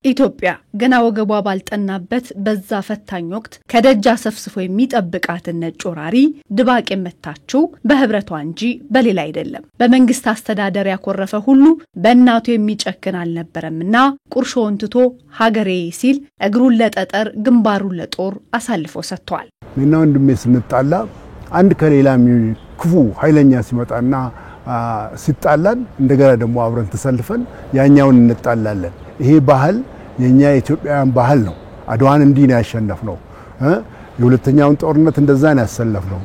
ኢትዮጵያ ገና ወገቧ ባልጠናበት በዛ ፈታኝ ወቅት ከደጃ ሰፍስፎ የሚጠብቃትን ነጭ ወራሪ ድባቅ የመታችው በህብረቷ እንጂ በሌላ አይደለም። በመንግስት አስተዳደር ያኮረፈ ሁሉ በእናቱ የሚጨክን አልነበረምና ቁርሾውን ትቶ ሀገሬ ሲል እግሩን ለጠጠር ግንባሩን ለጦር አሳልፎ ሰጥቷል። እና ወንድሜ ስንጣላ አንድ ከሌላ ክፉ ኃይለኛ ሲመጣና ሲጣላን እንደገና ደግሞ አብረን ተሰልፈን ያኛውን እንጣላለን። ይሄ ባህል የኛ ኢትዮጵያውያን ባህል ነው። አድዋን እንዲህ ነው ያሸነፍነው። የሁለተኛውን ጦርነት እንደዛ ነው ያሰለፍነው።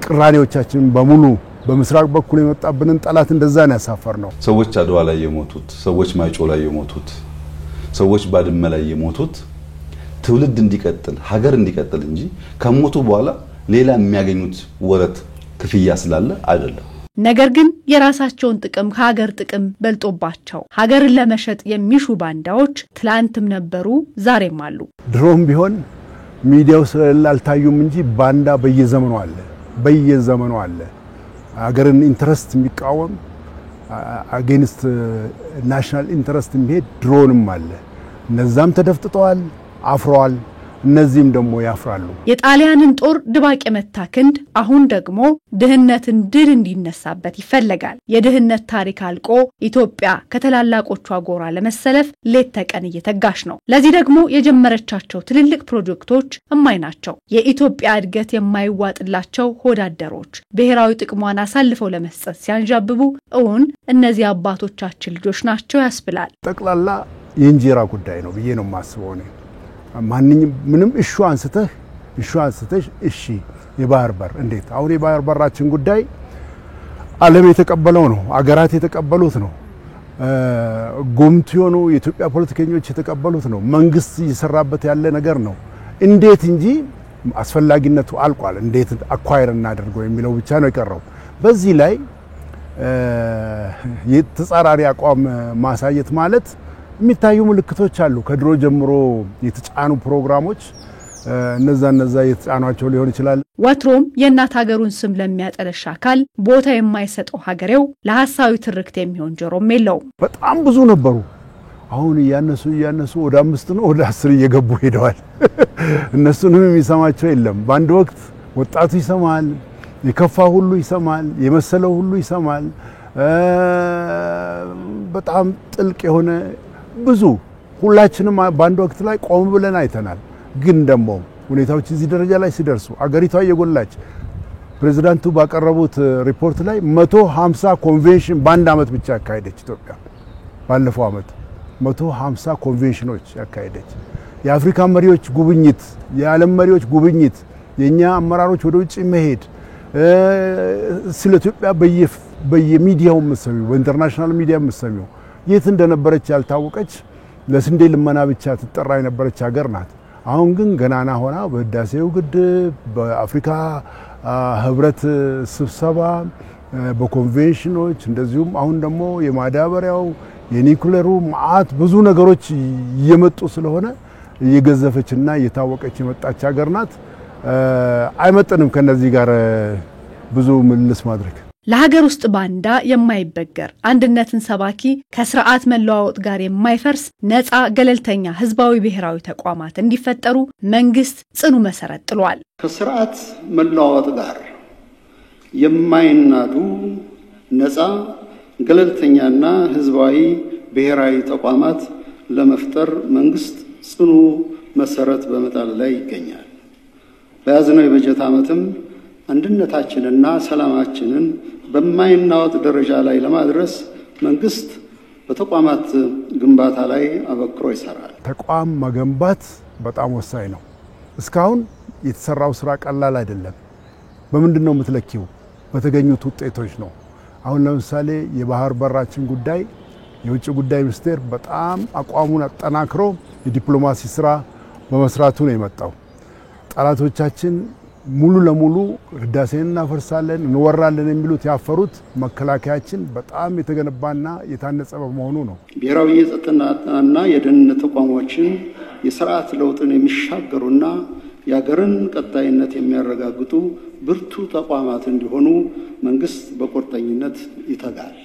ቅራኔዎቻችን በሙሉ በመስራቅ በኩል የመጣብንን ጠላት እንደዛ ነው ያሳፈርነው። ሰዎች አድዋ ላይ የሞቱት፣ ሰዎች ማይጮ ላይ የሞቱት፣ ሰዎች ባድመ ላይ የሞቱት ትውልድ እንዲቀጥል ሀገር እንዲቀጥል እንጂ ከሞቱ በኋላ ሌላ የሚያገኙት ወረት ክፍያ ስላለ አይደለም። ነገር ግን የራሳቸውን ጥቅም ከሀገር ጥቅም በልጦባቸው ሀገርን ለመሸጥ የሚሹ ባንዳዎች ትላንትም ነበሩ፣ ዛሬም አሉ። ድሮም ቢሆን ሚዲያው ስላልታዩም እንጂ ባንዳ በየዘመኑ አለ። ሀገርን ኢንትረስት የሚቃወም አጌንስት ናሽናል ኢንትረስት የሚሄድ ድሮንም አለ። እነዛም ተደፍጥጠዋል፣ አፍረዋል። እነዚህም ደግሞ ያፍራሉ። የጣሊያንን ጦር ድባቅ የመታ ክንድ አሁን ደግሞ ድህነትን ድል እንዲነሳበት ይፈልጋል። የድህነት ታሪክ አልቆ ኢትዮጵያ ከተላላቆቿ ጎራ ለመሰለፍ ሌት ተቀን እየተጋሽ ነው። ለዚህ ደግሞ የጀመረቻቸው ትልልቅ ፕሮጀክቶች እማይ ናቸው። የኢትዮጵያ እድገት የማይዋጥላቸው ሆዳደሮች ብሔራዊ ጥቅሟን አሳልፈው ለመስጠት ሲያንዣብቡ እውን እነዚህ አባቶቻችን ልጆች ናቸው ያስብላል። ጠቅላላ የእንጀራ ጉዳይ ነው ብዬ ነው የማስበው ነው። ማንኛውም ምንም እሹ አንስተሽ እሺ የባህር በር እንዴት አሁን የባህር በራችን ጉዳይ ዓለም የተቀበለው ነው። አገራት የተቀበሉት ነው። ጎምቱ የሆኑ የኢትዮጵያ ፖለቲከኞች የተቀበሉት ነው። መንግስት እየሰራበት ያለ ነገር ነው። እንዴት እንጂ አስፈላጊነቱ አልቋል። እንዴት አኳየር እናደርገው የሚለው ብቻ ነው የቀረው። በዚህ ላይ የተጻራሪ አቋም ማሳየት ማለት የሚታዩ ምልክቶች አሉ። ከድሮ ጀምሮ የተጫኑ ፕሮግራሞች እነዛ የተጫኗቸው ሊሆን ይችላል። ወትሮም የእናት ሀገሩን ስም ለሚያጠለሽ አካል ቦታ የማይሰጠው ሀገሬው ለሐሳዊ ትርክት የሚሆን ጆሮም የለውም። በጣም ብዙ ነበሩ። አሁን እያነሱ ወደ 5 ነው ወደ 10 እየገቡ ሄደዋል። እነሱንም የሚሰማቸው የለም። በአንድ ወቅት ወጣቱ ይሰማል፣ የከፋ ሁሉ ይሰማል፣ የመሰለው ሁሉ ይሰማል። በጣም ጥልቅ የሆነ ብዙ ሁላችንም በአንድ ወቅት ላይ ቆም ብለን አይተናል። ግን ደግሞ ሁኔታዎች እዚህ ደረጃ ላይ ሲደርሱ አገሪቷ እየጎላች ፕሬዝዳንቱ ባቀረቡት ሪፖርት ላይ 150 ኮንቬንሽን በአንድ አመት ብቻ ያካሄደች ኢትዮጵያ ባለፈው አመት 150 ኮንቬንሽኖች ያካሄደች። የአፍሪካ መሪዎች ጉብኝት፣ የዓለም መሪዎች ጉብኝት፣ የኛ አመራሮች ወደ ውጭ መሄድ ስለ ኢትዮጵያ በየሚዲያው መስሚው በኢንተርናሽናል ሚዲያ መስሚው የት እንደነበረች ያልታወቀች ለስንዴ ልመና ብቻ ትጠራ የነበረች ሀገር ናት። አሁን ግን ገናና ሆና በህዳሴው ግድብ፣ በአፍሪካ ህብረት ስብሰባ፣ በኮንቬንሽኖች እንደዚሁም አሁን ደግሞ የማዳበሪያው የኒኩሌሩ ማአት ብዙ ነገሮች እየመጡ ስለሆነ እየገዘፈችና እየታወቀች የመጣች ሀገር ናት። አይመጥንም ከነዚህ ጋር ብዙ ምልስ ማድረግ። ለሀገር ውስጥ ባንዳ የማይበገር አንድነትን ሰባኪ ከስርዓት መለዋወጥ ጋር የማይፈርስ ነፃ ገለልተኛ ህዝባዊ ብሔራዊ ተቋማት እንዲፈጠሩ መንግስት ጽኑ መሰረት ጥሏል። ከስርዓት መለዋወጥ ጋር የማይናዱ ነፃ ገለልተኛና ህዝባዊ ብሔራዊ ተቋማት ለመፍጠር መንግስት ጽኑ መሰረት በመጣል ላይ ይገኛል። በያዝነው የበጀት ዓመትም አንድነታችንና ሰላማችንን በማይናወጥ ደረጃ ላይ ለማድረስ መንግስት በተቋማት ግንባታ ላይ አበክሮ ይሰራል። ተቋም መገንባት በጣም ወሳኝ ነው። እስካሁን የተሰራው ስራ ቀላል አይደለም። በምንድነው የምትለኪው? በተገኙት ውጤቶች ነው። አሁን ለምሳሌ የባህር በራችን ጉዳይ የውጭ ጉዳይ ሚኒስቴር በጣም አቋሙን አጠናክሮ የዲፕሎማሲ ስራ በመስራቱ ነው የመጣው። ጠላቶቻችን ሙሉ ለሙሉ ህዳሴን እናፈርሳለን እንወራለን የሚሉት ያፈሩት መከላከያችን በጣም የተገነባና የታነጸ በመሆኑ ነው። ብሔራዊ የጸጥታና የደህንነት ተቋሞችን የሥርዓት ለውጥን የሚሻገሩና የሀገርን ቀጣይነት የሚያረጋግጡ ብርቱ ተቋማት እንዲሆኑ መንግስት በቁርጠኝነት ይተጋል።